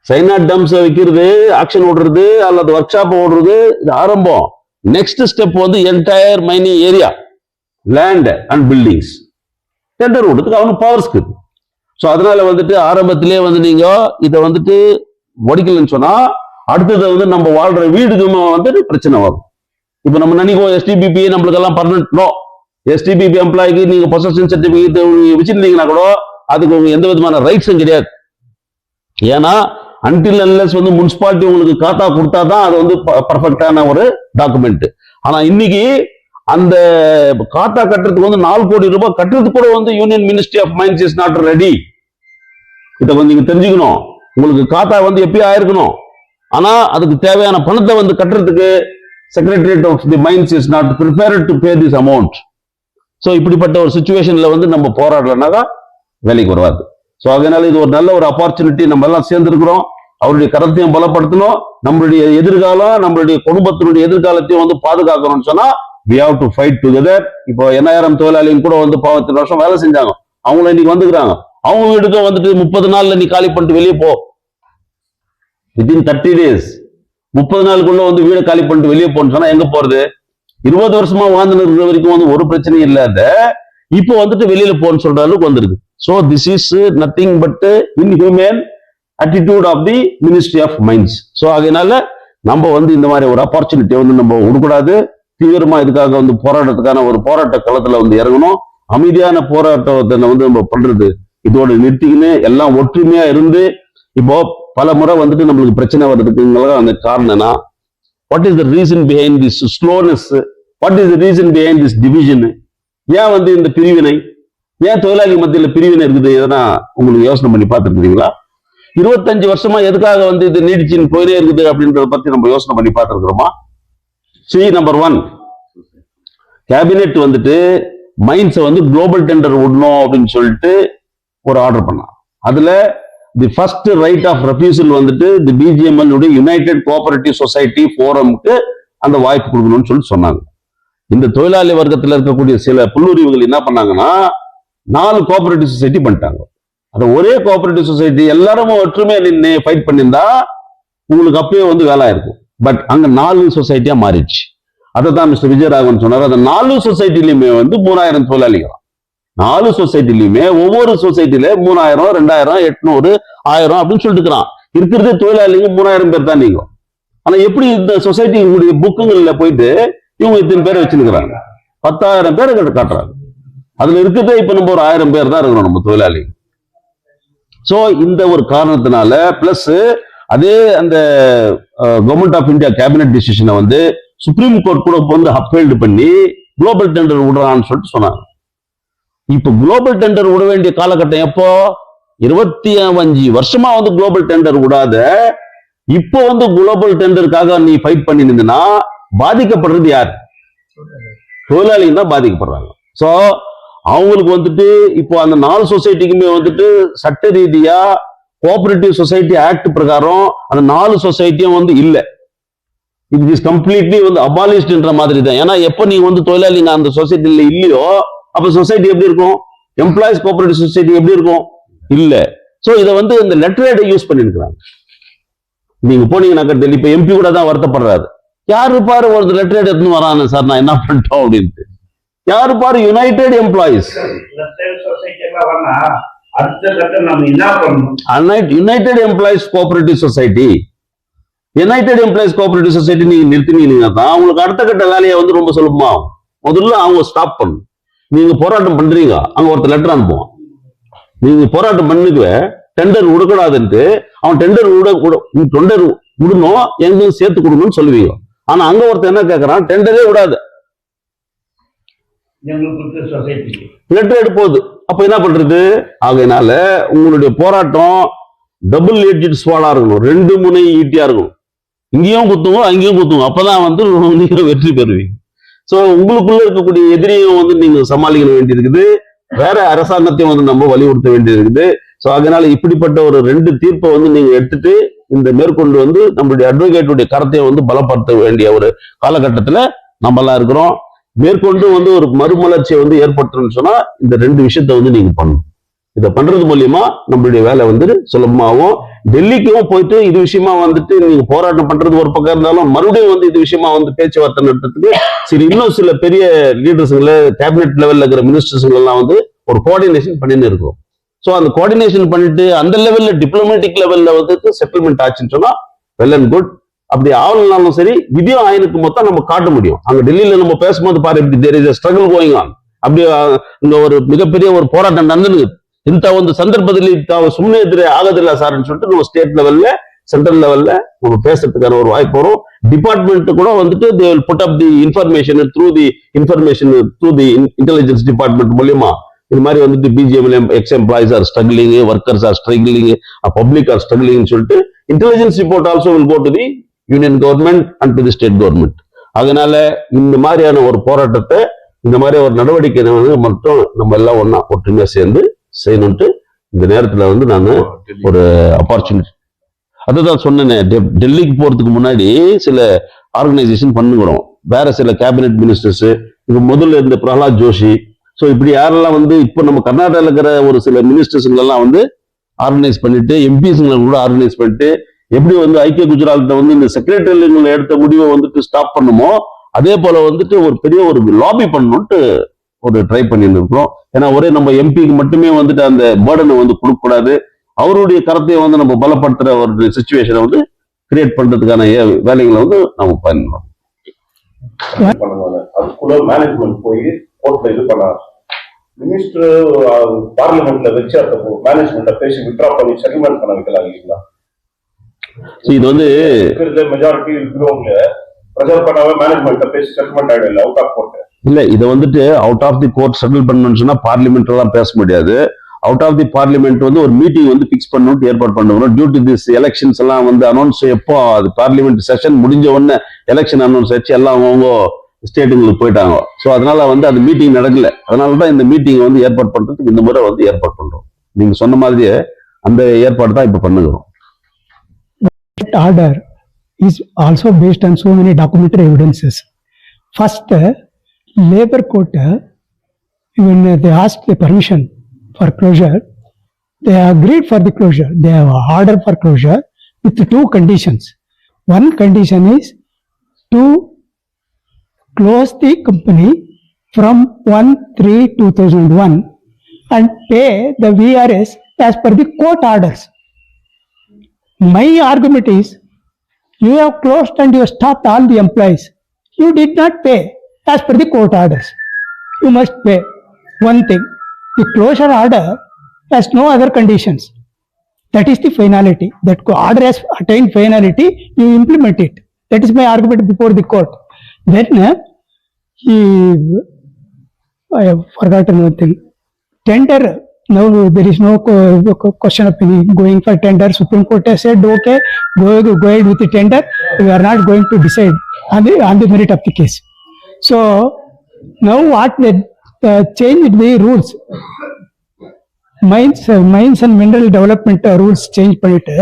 C: சைனாட் டம்ஸ் வைக்கிறது, ஆக்ஷன் ஓடுறது அல்லது ஒர்க் ஷாப் ஓடுறது இது ஆரம்பம். நெக்ஸ்ட் ஸ்டெப் வந்து entire mining area, land and buildings tender ஓடுறதுக்கு அவனுக்கு பவர்ஸ் இருக்குது. ஸோ அதனால வந்துட்டு ஆரம்பத்திலே வந்து நீங்க இதை வந்துட்டு ஒடிக்கலன்னு சொன்னா அடுத்தது வந்து நம்ம வாழ்ற வீடுக்கு வந்துட்டு பிரச்சனை வரும். இப்போ நம்ம நினைக்கும் எஸ்டிபிபி நம்மளுக்கெல்லாம் பர்மனன்ட் நோ. எஸ்டிபிபி எம்ப்ளாய்க்கு நீங்க பொசஷன் சர்டிபிகேட் வச்சிருந்தீங்கன்னா கூட அதுக்கு எந்த விதமான ரைட்ஸும் கிடையாது. ஏன்னா அன்டில் அன்லெஸ் வந்து முனிசிபாலிட்டி உங்களுக்கு காத்தா கொடுத்தா தான் அது வந்து பர்ஃபெக்டான ஒரு டாக்குமெண்ட். ஆனா இன்னைக்கு அந்த காத்தா கட்டுறதுக்கு வந்து 4 கோடி ரூபாய் கட்டுறதுக்கு கூட வந்து union ministry of mines is not ready. இதை வந்து நீங்க தெரிஞ்சுக்கணும். உங்களுக்கு காத்தா வந்து எப்பயும் ஆயிருக்கணும், ஆனா அதுக்கு தேவையான பணத்தை வந்து கட்டுறதுக்கு secretariat of the mines is not prepared to pay this amount. So இப்படிப்பட்ட ஒரு சுச்சுவேஷன்ல வந்து நம்ம போராடலனாக்கா வேலைக்கு வராது. ஸோ அதனால இது ஒரு நல்ல ஒரு ஆப்பர்ச்சுனிட்டி. நம்ம எல்லாம் சேர்ந்திருக்கிறோம், அவருடைய கருத்தையும் பலப்படுத்தணும், நம்மளுடைய எதிர்காலம் நம்மளுடைய குடும்பத்தினுடைய எதிர்காலத்தையும் வந்து பாதுகாக்கணும்னு சொன்னா we have to fight together. இப்போ 8000 தொழிலாளியும் கூட வந்து 18 வருஷம் வேலை செஞ்சாங்க, அவங்களும் இன்னைக்கு வந்துக்கிறாங்க. அவங்க வீட்டுக்கும் வந்துட்டு 30 நாள்ல நீ காலி பண்ணிட்டு வெளியே போ. வித்தின் 30 days 30 நாளுக்குள்ள வந்து வீடை காலி பண்ணிட்டு வெளியே போன்னு சொன்னா எங்க போறது? 20 வருஷமா வாழ்ந்து இருக்கிற வரைக்கும் வந்து ஒரு பிரச்சனையும் இல்லாத இப்போ வந்துட்டு வெளியில போன்னு சொல்ற அளவுக்கு வந்துருக்கு. So this is nothing but inhuman attitude of the ministry of mines. So அதனால நம்ம வந்து இந்த மாதிரி ஒரு ஆப்பர்ச்சுனிட்டியை வந்து நம்ம விடக்கூடாது. தீவிரமா இதுக்காக வந்து போராட்டத்துக்கான ஒரு போராட்ட களத்துல வந்து இறங்கணும். அமைதியான போராட்டத்தை வந்து நம்ம பண்றது இதோட நிறுத்திக்கின்னு எல்லாம் ஒற்றுமையா இருந்து, இப்போ பல முறை வந்துட்டு நம்மளுக்கு பிரச்சனை வர்றதுக்கு அந்த காரணம்னா what is the reason behind this slowness, what is the reason behind this division? ஏன் வந்து இந்த பிரிவினை, ஏன் தொழிலாளி மத்தியில பிரிவினை இருக்குது? எதனா உங்களுக்கு யோசனை பண்ணி பார்த்துருக்கீங்களா? 25 வருஷமா எதுக்காக வந்து இது நீடிச்சின்னு போயினே இருக்குது அப்படின்றத பத்தி நம்ம யோசனை பண்ணி பார்த்துருக்கிறோமா? நம்பர் 1, கேபினெட் வந்துட்டு மைன்ஸை வந்து குளோபல் டெண்டர் விடணும் அப்படின்னு சொல்லிட்டு ஒரு ஆர்டர் பண்ணான். அதுல the first right of refusal வந்துட்டு தி பிஜிஎம்எல் உடைய யுனைடெட் கோஆபரேட்டிவ் சொசைட்டி ஃபோரமுக்கு அந்த வாய்ப்பு கொடுக்கணும்னு சொல்லிட்டு சொன்னாங்க. இந்த தொழிலாளி வர்க்கத்தில் இருக்கக்கூடிய சில புல்லுரிவுகள் என்ன பண்ணாங்கன்னா 4 கோஆபரேட்டிவ் சொசைட்டி பண்ணிட்டாங்க. அந்த ஒரே கோஆபரேட்டிவ் சொசைட்டி எல்லாரும் ஒற்றுமையா நின்று ஃபைட் பண்ணியிருந்தா உங்களுக்கு அப்பயே வந்து வேலை இருக்கும். பட் அங்க 4 சொசைட்டியா மாறிடுச்சு. அதை தான் மிஸ்டர் விஜயராகவன் சொன்னார். அந்த 4 சொசைட்டிலையுமே வந்து 3000 தொழிலாளிகள். 4 சொசைட்டிலையுமே ஒவ்வொரு சொசைட்டில 3000, 2000, 800, 1000 அப்படின்னு சொல்லிட்டு இருக்கிறான். இருக்கிறதே தொழிலாளிங்க 3000 பேர் தான். நீங்க ஆனா எப்படி இந்த சொசைட்டி உங்களுடைய புக்குங்கள்ல போயிட்டு இவங்க இத்தனை பேரை வச்சுருக்கிறாங்க, 10,000 பேரை காட்டுறாங்க. அதுல இருக்கிறதே இப்ப நம்ம ஒரு 1000 பேர் தான் இருக்கிறோம் நம்ம தொழிலாளி. சோ இந்த ஒரு காரணத்தினால பிளஸ் அதே அந்த கவர்மெண்ட் ஆஃப் இந்தியா கேபினட் டிசிஷனை வந்து சுப்ரீம் கோர்ட் கூட வந்து அப்ஹெல்ட் பண்ணி குளோபல் டெண்டர் விடுறான்னு சொல்லிட்டு சொன்னாங்க. இப்ப குளோபல் டெண்டர் விட வேண்டிய காலகட்டம் எப்போ? 25 வருஷமா வந்து குளோபல் டெண்டர் விடாத இப்போ வந்து குளோபல் டெண்டருக்காக நீ ஃபைட் பண்ணி நின்னா பாதிக்கப்படுறது யார்? தொழிலாளிகள் தான் பாதிக்கப்படுறாங்க. சோ அவங்களுக்கு வந்துட்டு இப்போ அந்த 4 சொசைட்டிக்குமே வந்துட்டு சட்ட ரீதியா கோஆபரேட்டிவ் சொசைட்டி ஆக்ட் பிரகாரம் அந்த 4 சொசைட்டியும் வந்து இல்ல. இட் இஸ் கம்ப்ளீட்லி வந்து அபாலிஷ்ட்ன்ற மாதிரி தான். ஏன்னா எப்ப நீங்க வந்து தொழிலாளிங்க அந்த சொசைட்டில இல்லையோ அப்ப சொசைட்டி எப்படி இருக்கும்? எம்ப்ளாயிஸ் கோஆபரேட்டிவ் சொசைட்டி எப்படி இருக்கும்? இல்ல. சோ இதை வந்து இந்த லெட்டரேடை யூஸ் பண்ணிருக்கிறாங்க. நீங்க போனீங்கன்னாக்கா டெல்லி இப்ப எம்பி கூட தான் வருத்தப்படுறாரு. யாரு பாரு ஒரு லெட்டரேட் எடுத்துன்னு வரானு சார், நான் என்ன பண்ணிட்டோம் அப்படின்ட்டு. யாரு பாரு United employees, United employees cooperative society. United employees cooperative society நீங்க நிறுத்தினீங்கன்னா தான் உங்களுக்கு அடுத்த கட்ட வேலையை வந்து ரொம்ப சுலபமா ஆகும். முதல்ல அவங்க ஸ்டாப் பண்ணணும். நீங்க போராட்டம் பண்றீங்க, அங்க ஒருத்தர் லெட்டர் அனுப்புவான், நீங்க போராட்டம் பண்ணுக்கு டெண்டர் விடக்கூடாதுன்ட்டு அவன் டெண்டர் டெண்டர் விடணும், எங்கேயும் சேர்த்து கொடுக்கணும்னு சொல்லுவீங்க. ஆனா அங்க ஒருத்தர் என்ன கேட்கறான், டெண்டரே விடாது, லெட்டர் எடுப்போகுது. அப்ப என்ன பண்றது? ஆகையினால உங்களுடைய போராட்டம் டபுள் எட்ஜட் ஸ்வாடா இருக்கணும், 2 முனை ஈட்டியா இருக்கணும். இங்கேயும் குத்துங்க அங்கேயும் குத்துங்க, அப்பதான் வந்து நீங்க வெற்றி பெறுவீங்க. சோ உங்களுக்குள்ள இருக்கக்கூடிய எதிரியும் வந்து நீங்க சமாளிக்க வேண்டியிருக்குது, வேற அரசாங்கத்தையும் வந்து நம்ம வலியுறுத்த வேண்டியிருக்குது. சோ அதனால இப்படிப்பட்ட ஒரு 2 தீர்ப்பை வந்து நீங்க எடுத்துட்டு இந்த மேற்கொண்டு வந்து நம்மளுடைய அட்வொகேட்டுடைய கருத்தையை வந்து பலப்படுத்த வேண்டிய ஒரு காலகட்டத்துல நம்ம எல்லாம் இருக்கிறோம். மேற்கொண்டு வந்து ஒரு மறுமலர்ச்சியை வந்து ஏற்படுத்தணும்னு சொன்னா இந்த 2 விஷயத்த வந்து நீங்க பண்ணணும். இதை பண்றது மூலியமா நம்மளுடைய வேலை வந்து சுலபமாகும். டெல்லிக்கும் போயிட்டு இது விஷயமா வந்துட்டு நீங்க போராட்டம் பண்றது ஒரு பக்கம் இருந்தாலும் மறுபடியும் வந்து இது விஷயமா வந்து பேச்சுவார்த்தை நடத்துறதுக்கு சரி இன்னும் சில பெரிய லீடர்ஸுங்களை கேபினெட் லெவல்ல இருக்கிற மினிஸ்டர்ஸுங்க எல்லாம் வந்து ஒரு கோஆர்டினேஷன் பண்ணின்னு இருக்கும். ஸோ அந்த கோஆர்டினேஷன் பண்ணிட்டு அந்த லெவல்ல டிப்ளமேட்டிக் லெவல்ல வந்து செட்டில்மெண்ட் ஆச்சுன்னு சொன்னா வெல் அண்ட் குட். அப்படி ஆகலனாலும் சரி விதியோ ஆயினுக்கு மொத்தம் நம்ம காட்ட முடியும். அங்க டெல்லியில நம்ம பேசும்போது பாரு இப்படி there is struggle going on, அப்படி இங்க ஒரு மிகப்பெரிய ஒரு போராட்டம் நடந்து ಇಂಥ ಒಂದು ಸಂದರ್ಭದಲ್ಲಿ ತಾವು ಸುಮ್ಮನೆ ಇದ್ರೆ ಆಗೋದಿಲ್ಲ ಸರ್ ಅಂತ சொல்லிட்டு நம்ம ஸ்டேட் லெவல்ல சென்ட்ரல் லெவல்ல நம்ம பேசுறதுக்கான ஒரு வாய்ப்பு வரும். டிபார்ட்மெண்ட் கூட வந்துட்டு they will put up the information through the intelligence department மூலமா இது மாதிரி வந்துட்டு பிஜிஎம்ல ex employees are struggling, workers are struggling, public are struggling சொல்லிட்டு intelligence report also will go to the union government and to the state government. அதனால இந்த மாதிரியான ஒரு போராட்டத்தை இந்த மாதிரி ஒரு நடவடிக்கை மட்டும் நம்ம எல்லாம் ஒன்னா ஒற்றுமையா சேர்ந்து செய்யணும்ட்டு இந்த நேரத்துல வந்து நான் ஒரு ஆப்பர்ச்சுனிட்டி அதுதான் சொன்னேன். டெல்லிக்கு போறதுக்கு முன்னாடி சில ஆர்கனைசேஷன் பண்ணுகிறோம், வேற சில கேபினெட் மினிஸ்டர்ஸ், இது முதல்ல இருந்த பிரகலாத் ஜோஷி, ஸோ இப்படி யாரெல்லாம் வந்து இப்போ நம்ம கர்நாடகாவில் இருக்கிற ஒரு சில மினிஸ்டர்ஸுங்களெல்லாம் வந்து ஆர்கனைஸ் பண்ணிட்டு எம்பிஸுங்களை கூட ஆர்கனைஸ் பண்ணிட்டு எப்படி வந்து ஐக்கிய குஜராத்ல வந்து இந்த செக்ரட்டரியல் எடுத்த முடிவை வந்துட்டு ஸ்டாப் பண்ணுமோ அதே போல வந்துட்டு ஒரு பெரிய ஒரு லாபி பண்ணணும்ட்டு ஒரு ட்ரை பண்ணிட்டு இருக்கிறோம். ஏன்னா ஒரே நம்ம எம்பிக்கு மட்டுமே வந்துட்டு அந்த பேர்டனை வந்து கொடுக்கக்கூடாது, அவருடைய கருத்தையை வந்து நம்ம பலப்படுத்துற ஒரு சிச்சுவேஷனை வந்து கிரியேட் பண்றதுக்கான வேலைகளை வந்து நம்ம பண்ணணும்.
E: அதுக்குள்ள மேனேஜ்மெண்ட் போய் கோர்ட்ல இது பண்ணார், மினிஸ்டர் பார்லிமெண்ட்ல வச்சு அந்த மேனேஜ்மெண்ட்டை பேசி வித்ரா பண்ணி செட்டில்மெண்ட் பண்ண வைக்கலாம் இல்லைங்களா?
C: இது வந்து
E: மெஜாரிட்டி இருக்கிறவங்க ப்ரெஷர் பண்ணாம மேனேஜ்மெண்ட்டை பேசி செட்டில்மெண்ட் ஆயிடும் இல்லை, அவுட் ஆஃப் கோர்ட்
C: இல்ல. இதை வந்துட்டு out of the court settle பண்ணணும்னு சொன்னா பார்லிமெண்ட் எல்லாம் பேச முடியாது. அவுட் ஆஃப் தி பார்லிமெண்ட் வந்து ஒரு மீட்டிங் வந்து பிக்ஸ் பண்ணணும் ஏற்பாடு பண்ணணும். டியூ டு திஸ் எலெக்ஷன்ஸ் எல்லாம் வந்து அனௌன்ஸ் எப்போ அது பார்லிமெண்ட் செஷன் முடிஞ்ச உடனே எலெக்ஷன் அனௌன்ஸ் ஆச்சு, எல்லாம் அவங்க ஸ்டேட்டுங்களுக்கு போயிட்டாங்க. ஸோ அதனால வந்து அந்த மீட்டிங் நடக்கல. அதனாலதான் இந்த மீட்டிங் வந்து ஏற்பாடு பண்றதுக்கு இந்த முறை வந்து ஏற்பாடு பண்றோம். நீங்க சொன்ன மாதிரியே அந்த ஏற்பாடு தான் இப்ப பண்ணுகிறோம்.
B: Order is also based on so many documentary evidences. First, labor court, when they asked the permission for closure, they agreed for the closure. They have order for closure with 2 conditions. One condition is to close the company from 1/3/2001 and pay the VRS as per the court orders. My argument is, you have closed and you have stopped all the employees. You did not pay as per the court orders. You must pay. One thing, the closure order has no other conditions. That is the finality. That order has attained finality, you implement it. That is my argument before the court. Then I have forgotten one thing. Tender. Now there is no question of going for tender. Supreme Court has said, okay, go ahead with the tender. We are not going to decide on the merit of the case. So now what they changed the rules. Mines and mineral development rules change பண்ணிட்டு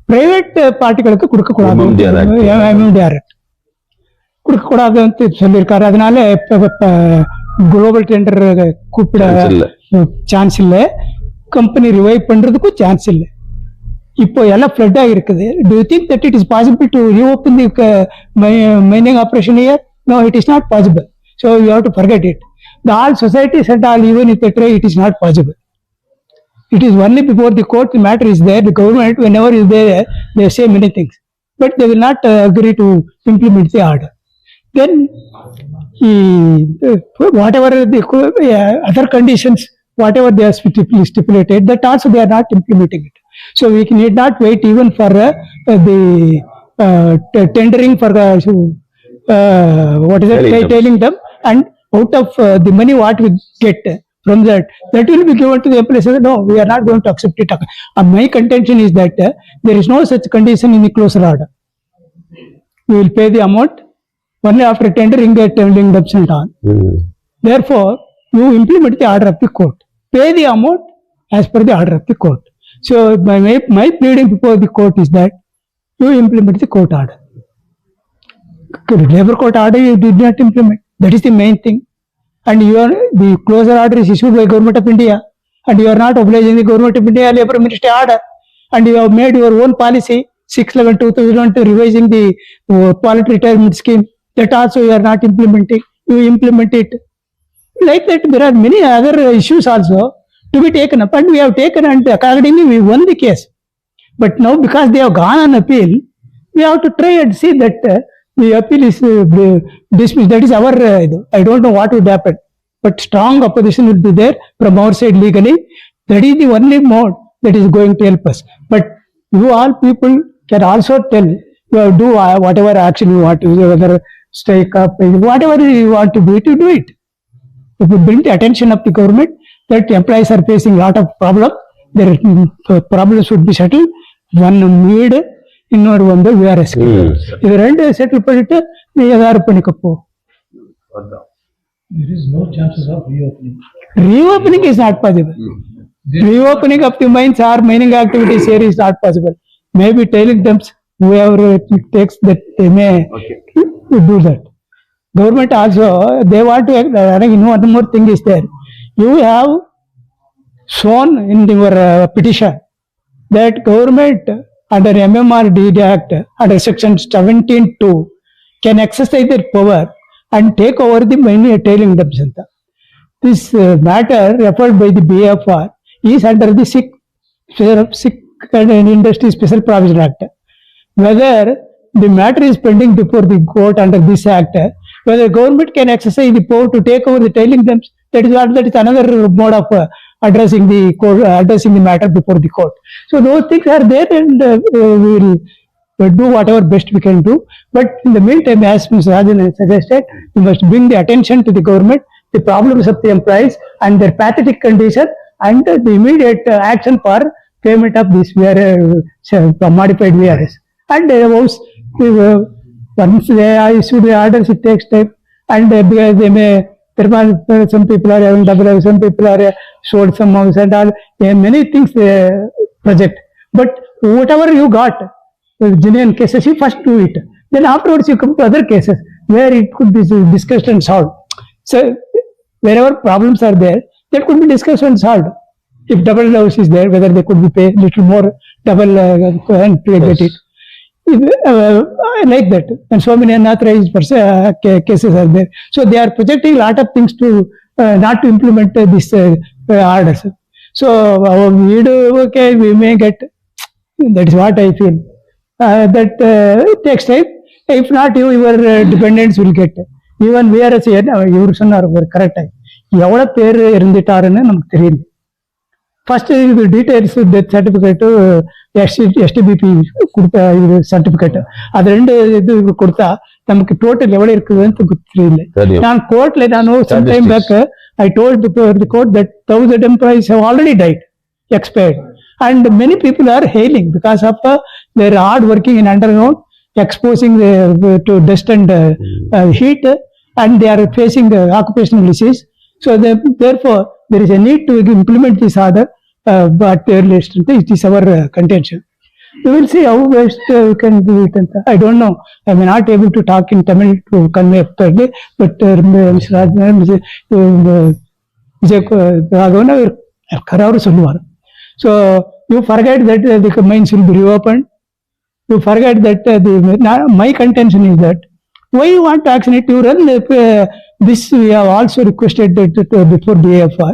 B: private பார்ட்டிகளுக்கு கொடுக்க கூடாது, MMDR கொடுக்க கூடாதுன்னு சொல்லியிருக்காரு. அதனால global tender கூப்பிட chance இல்லை, company revive பண்றதுக்கும் சான்ஸ் இல்லை. இப்போ எல்லாம் ஃப்ளட் ஆகிருக்குது. To you think that it is possible to reopen the mining operation year? No, it is not possible. So you have to forget it. The all societies and all, even if they try, it is not possible. It is only before the court the matter is there. The government, whenever is there, they say many things, but they will not agree to implement the order. Then whatever the other conditions, whatever they are stipulated, that also they are not implementing it. So we need not wait even for the tendering for what is it, telling them, and out of the money what we get from that will be given to the employees. No, we are not going to accept it. My contention is that there is no such condition in the closure order. We will pay the amount only after tendering the telling them and all. Therefore, you implement the order of the court. Pay the amount as per the order of the court. So my pleading before the court is that you implement the court order. Labor court order you did not implement. That is the main thing. And the closure order is issued by Government of India, and you are not obliging the Government of India Labor Ministry order, and you have made your own policy 6/11/2001 to revising the voluntary retirement scheme. That also you are not implementing. You implement it. Like that, there are many other issues also to be taken up, and we have taken, and accordingly we won the case. But now because they have gone on appeal, we have to try and see that the appeal is dismissed. That is our, I don't know what would happen, but strong opposition will be there from our side legally. That is the only mode that is going to help us. But you all people can also tell, you do whatever action you want to, whether strike up, whatever you want to do it, you do it. If you bring the attention of the government that employees are facing a lot of problems, their problems should be settled. One need, இன்னொரு வந்து VRS. இது ரெண்டு settle பண்ணிட்டு நீ ஏதாவது பண்ணிக்கப்போ.
F: There is no chances of reopening.
B: Reopening is not possible. Reopening of the mines or mining activities here is not possible. Maybe telling them whoever takes that they may do that. Government also, they want to, one more thing is there. You have shown in your petition that government under MMRD Act, under section 17(2), can exercise their power and take over the mining tailing dams. This matter referred by the BFR is under the Sick and Industry Special Provision Act. Whether the matter is pending before the court under this act, whether government can exercise the power to take over the tailing dams, that is another mode of addressing the matter before the court. So those things are there, and we will do whatever best we can do. But in the meantime, as Mr. Rajan has suggested, we must bring the attention to the government, the problems of the employees and their pathetic condition, and the immediate action for payment of this modified VRS. And once they issue the orders, it takes time, and because they may, some people are having double, some people are short some house and all, many things they project. But whatever you got, genuine cases, you first do it. Then afterwards you come to other cases where it could be discussed and solved. So wherever problems are there, that could be discussed and solved. If double house is there, whether they could be paid little more double and get it. Like that, and so many unauthorized cases are there. So they are projecting a lot of things to not to implement this orders. So okay, we may get. That is what I feel. That it takes time. If not, your dependents will get. Even VRS இவரு சொன்னார் ஒரு கரெக்டாக, எவ்வளோ பேர் இருந்துட்டாருன்னு நமக்கு தெரியும். First இது details, death certificate, STBP கொடுத்த இது சர்டிஃபிகேட், அது ரெண்டு இது கொடுத்தா நமக்கு டோட்டல் எவ்வளவு இருக்குதுன்னு தெரியல. நான் கோர்ட்ல some time back I told the court that 1,000 employees have already died, expired, and many people are hailing because of their hard working in underground, exposing to dust and heat, and they are facing occupational disease. So therefore there is a need to implement this order, but it is our contention. We will see how best we can do it. I don't know. I am not able to talk in Tamil to convey clearly, but Mr. Rajan, Vijayaraghavan கராரு சொல்லுவார். So you forget that the mines will be reopen. You forget that my contention is that why you want to action it? You run this. We have also requested that before DFR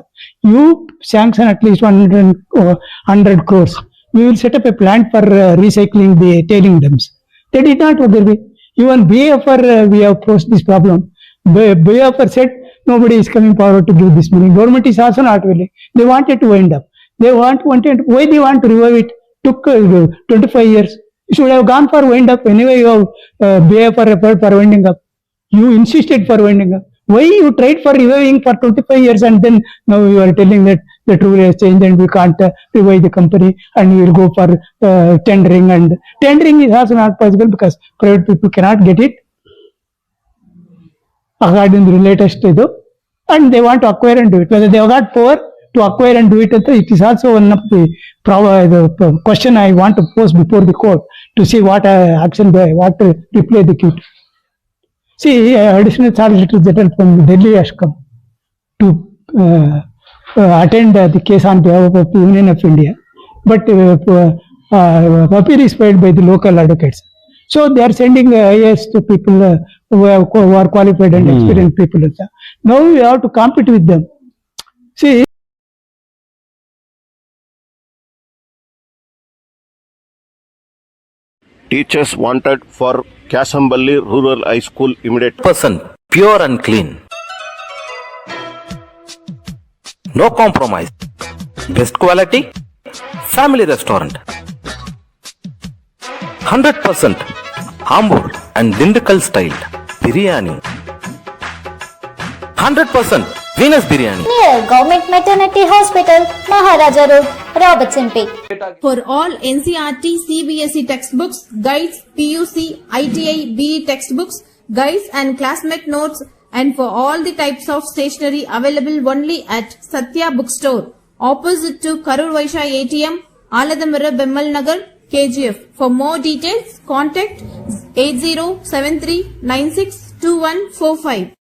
B: you sanction at least 100 crores. We will set up a plant for recycling the tailing dams. They did not agree. Even BFR we have posed this problem. BFR said nobody is coming forward to give this money. Government is also not willing. They wanted to wind up. They wanted. Why they want to revive it? Took 25 years. You should have gone for wind up. Anyway, you have BFR referred for winding up. You insisted for winding up. Why you tried for reviving for 25 years and then now you are telling that the rule has changed and we can't revive the company and we will go for tendering, and tendering is also not possible because private people cannot get it according to the latest and they want to acquire and do it. Whether they have got power to acquire and do it, it is also one of the question I want to pose before the court to see what action what reply they give. See, additional Solicitor General from Delhi has come to attend the case on behalf of the Union of India, but appeal is filed by the local advocates. So they are sending IAS to people who are qualified and experienced people. Now we have to compete with them. See.
E: Teachers wanted for Kasamballi Rural High School immediate.
G: % pure and clean. No compromise. Best quality. Family restaurant. 100% Ambur and Dindigul style biryani. 100% Venus biryani.
H: Near Government Maternity Hospital, Maharaja Road, Robertson Peak.
I: For all NCERT, CBSE textbooks, guides, PUC, ITI, BE textbooks, guides and classmate notes, and for all the types of stationery available only at Satya Bookstore, opposite to Karur Vaishya ATM, Aladamira Bemmal Nagar, KGF. For more details, contact 8073962145.